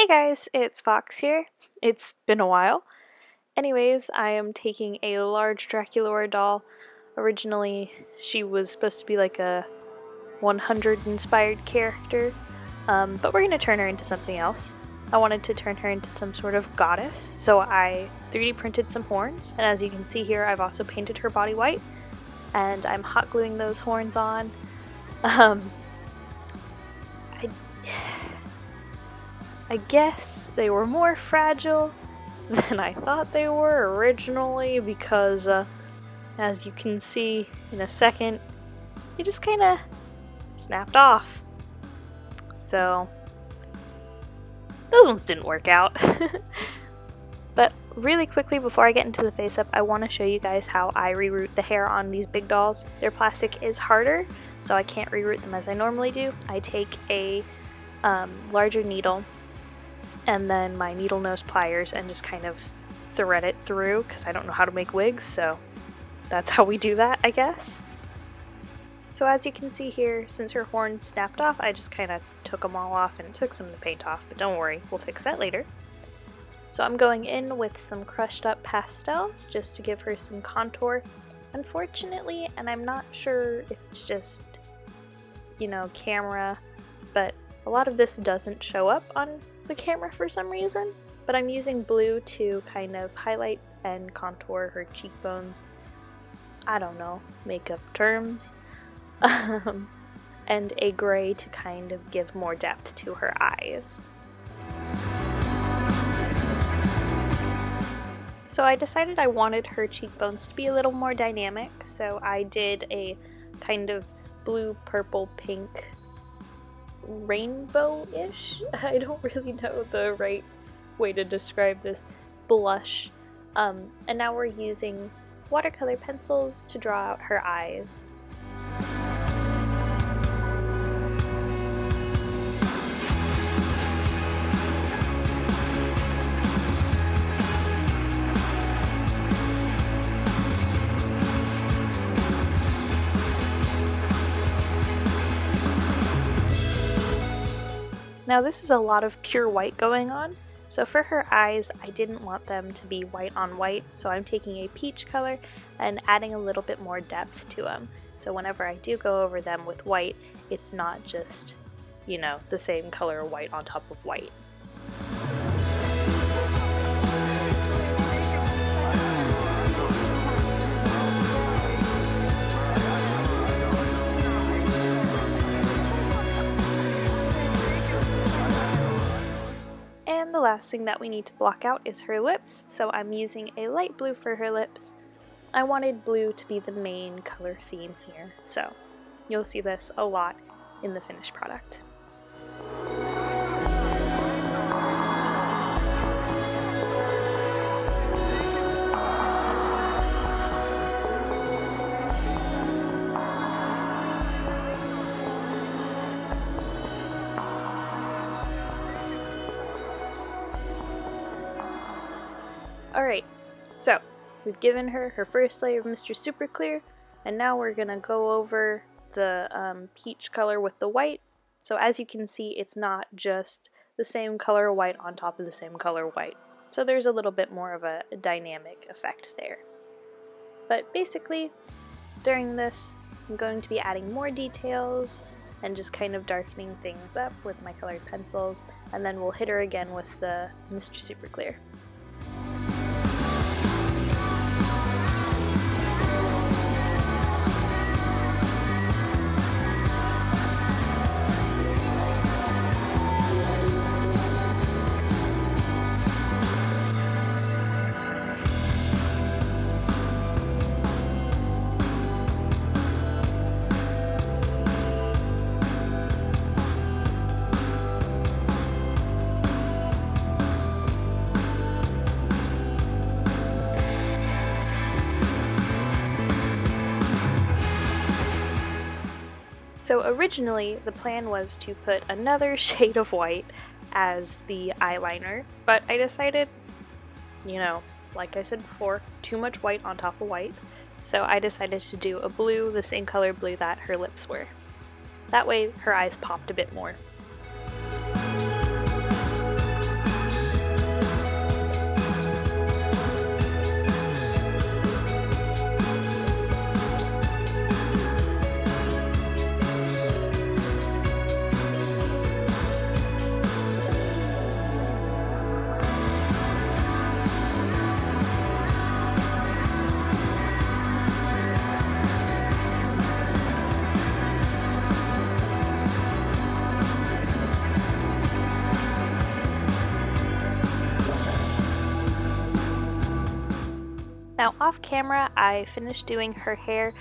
Hey guys, it's Fox here. It's been a while. Anyways, I am taking a large Draculaura doll. Originally, she was supposed to be like a 100 inspired character, but we're going to turn her into something else. I wanted to turn her into some sort of goddess, so I 3D printed some horns, and as you can see here, I've also painted her body white, and I'm hot gluing those horns on. I guess they were more fragile than I thought they were originally because, as you can see in a second, it just kind of snapped off. So, those ones didn't work out. But really quickly before I get into the face-up, I want to show you guys how I reroute the hair on these big dolls. Their plastic is harder, so I can't reroute them as I normally do. I take a larger needle and then my needle nose pliers and just kind of thread it through because I don't know how to make wigs, so that's how we do that, I guess. So as you can see here, since her horns snapped off, I just kind of took them all off and took some of the paint off, but don't worry, we'll fix that later. So I'm going in with some crushed up pastels just to give her some contour. Unfortunately, and I'm not sure if it's just, camera, but a lot of this doesn't show up on the camera for some reason, but I'm using blue to kind of highlight and contour her cheekbones. I don't know, makeup terms. And a gray to kind of give more depth to her eyes. So I decided I wanted her cheekbones to be a little more dynamic, so I did a kind of blue, purple, pink rainbow-ish? I don't really know the right way to describe this blush. And now we're using watercolor pencils to draw out her eyes. Now this is a lot of pure white going on, so for her eyes I didn't want them to be white on white, so I'm taking a peach color and adding a little bit more depth to them. So whenever I do go over them with white, it's not just, the same color white on top of white. The last thing that we need to block out is her lips, so I'm using a light blue for her lips. I wanted blue to be the main color theme here, so you'll see this a lot in the finished product. Alright, so we've given her her first layer of Mr. Super Clear, and now we're going to go over the peach color with the white. So as you can see, it's not just the same color white on top of the same color white. So there's a little bit more of a dynamic effect there. But basically, during this, I'm going to be adding more details and just kind of darkening things up with my colored pencils, and then we'll hit her again with the Mr. Super Clear. So originally, the plan was to put another shade of white as the eyeliner, but I decided, like I said before, too much white on top of white, so I decided to do a blue, the same color blue that her lips were. That way her eyes popped a bit more. Now off camera, I finished doing her hair.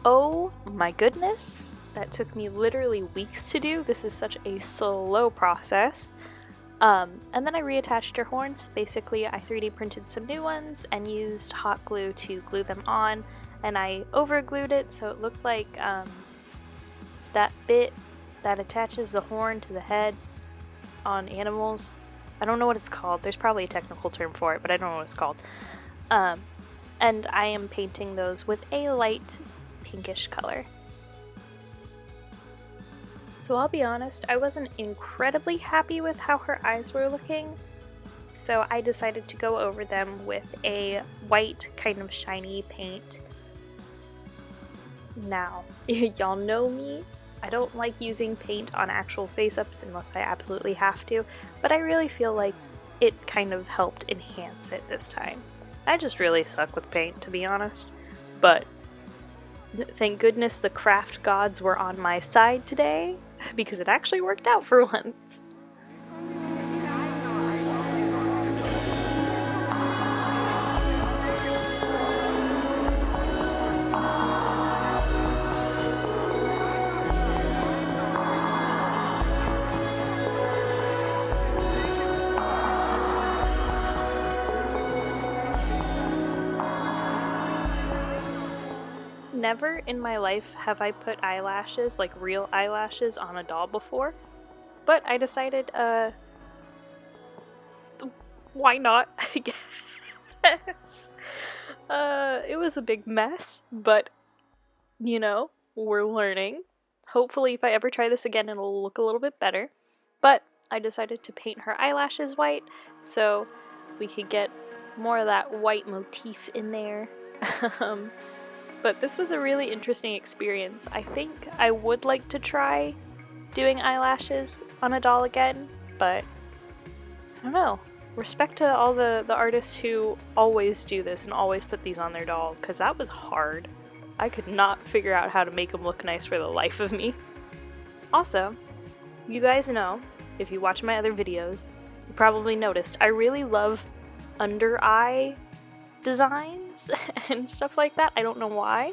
Oh my goodness, that took me literally weeks to do. This is such a slow process. And then I reattached her horns. Basically, I 3D printed some new ones and used hot glue to glue them on, and I over glued it so it looked like that bit that attaches the horn to the head on animals. I don't know what it's called. There's probably a technical term for it, but I don't know what it's called. And I am painting those with a light pinkish color. So I'll be honest, I wasn't incredibly happy with how her eyes were looking, so I decided to go over them with a white kind of shiny paint. Now, y'all know me, I don't like using paint on actual face-ups unless I absolutely have to, but I really feel like it kind of helped enhance it this time. I just really suck with paint, to be honest, but thank goodness the craft gods were on my side today, because it actually worked out for once. Never in my life have I put eyelashes, like real eyelashes, on a doll before, but I decided, why not, I guess. It was a big mess, but, you know, we're learning. Hopefully if I ever try this again it'll look a little bit better, but I decided to paint her eyelashes white so we could get more of that white motif in there. But this was a really interesting experience. I think I would like to try doing eyelashes on a doll again, but I don't know. Respect to all the artists who always do this and always put these on their doll, because that was hard. I could not figure out how to make them look nice for the life of me. Also, you guys know, if you watch my other videos, you probably noticed I really love under eye designs and stuff like that. I don't know why,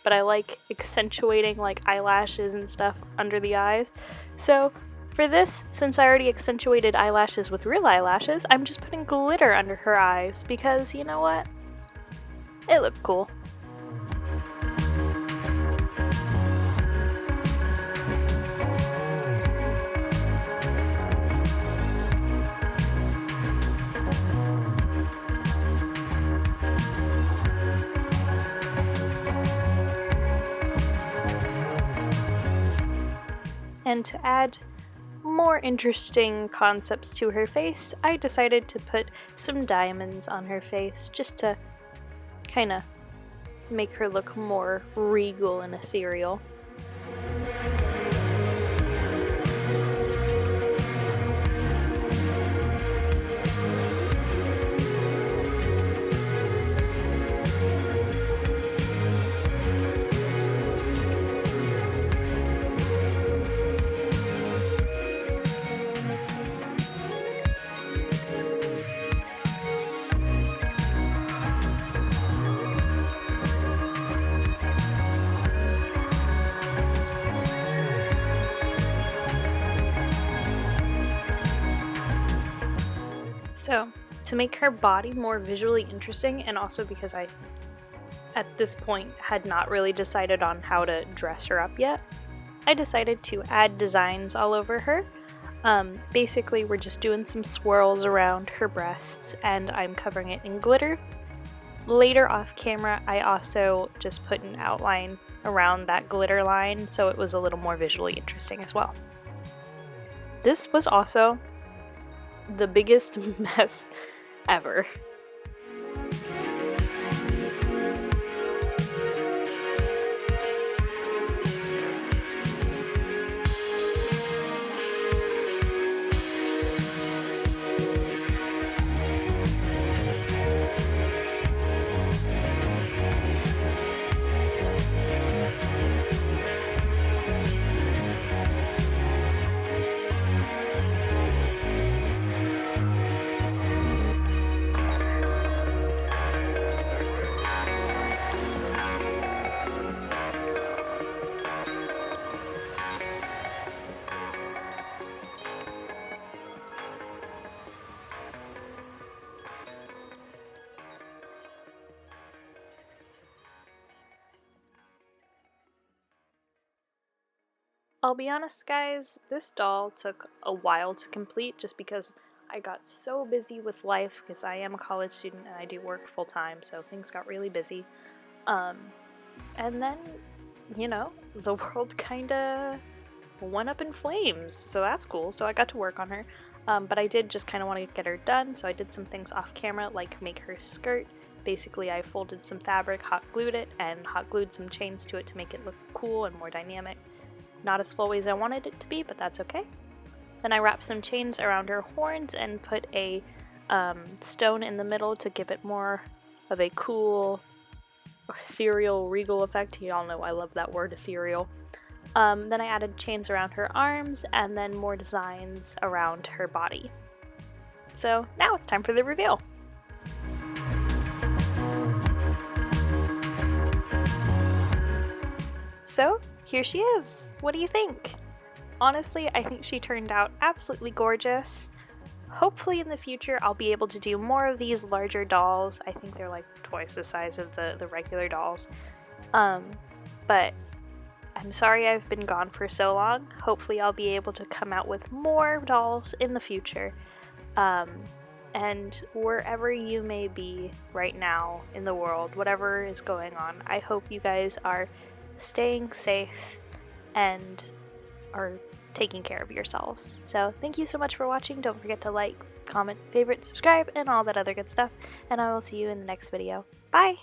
but I like accentuating like eyelashes and stuff under the eyes. So for this, since I already accentuated eyelashes with real eyelashes, I'm just putting glitter under her eyes because, you know what? It looked cool. And to add more interesting concepts to her face, I decided to put some diamonds on her face just to kind of make her look more regal and ethereal. So, to make her body more visually interesting, and also because I, at this point, had not really decided on how to dress her up yet, I decided to add designs all over her. Basically, we're just doing some swirls around her breasts, and I'm covering it in glitter. Later off camera, I also just put an outline around that glitter line, so it was a little more visually interesting as well. This was also the biggest mess ever. I'll be honest, guys, this doll took a while to complete just because I got so busy with life because I am a college student and I do work full time, so things got really busy. And then, you know, the world kinda went up in flames, so that's cool. So I got to work on her, but I did just kind of want to get her done, so I did some things off camera, like make her skirt. Basically, I folded some fabric, hot glued it, and hot glued some chains to it to make it look cool and more dynamic. Not as flowy as I wanted it to be, but that's okay. Then I wrapped some chains around her horns and put a stone in the middle to give it more of a cool, ethereal, regal effect. Y'all know I love that word, ethereal. Then I added chains around her arms and then more designs around her body. So now it's time for the reveal. So here she is. What do you think? Honestly, I think she turned out absolutely gorgeous. Hopefully in the future I'll be able to do more of these larger dolls. I think they're like twice the size of the regular dolls. But I'm sorry I've been gone for so long. Hopefully I'll be able to come out with more dolls in the future. And wherever you may be right now in the world, whatever is going on, I hope you guys are staying safe and are taking care of yourselves. So thank you so much for watching. Don't forget to like, comment, favorite, subscribe, and all that other good stuff. And I will see you in the next video. Bye!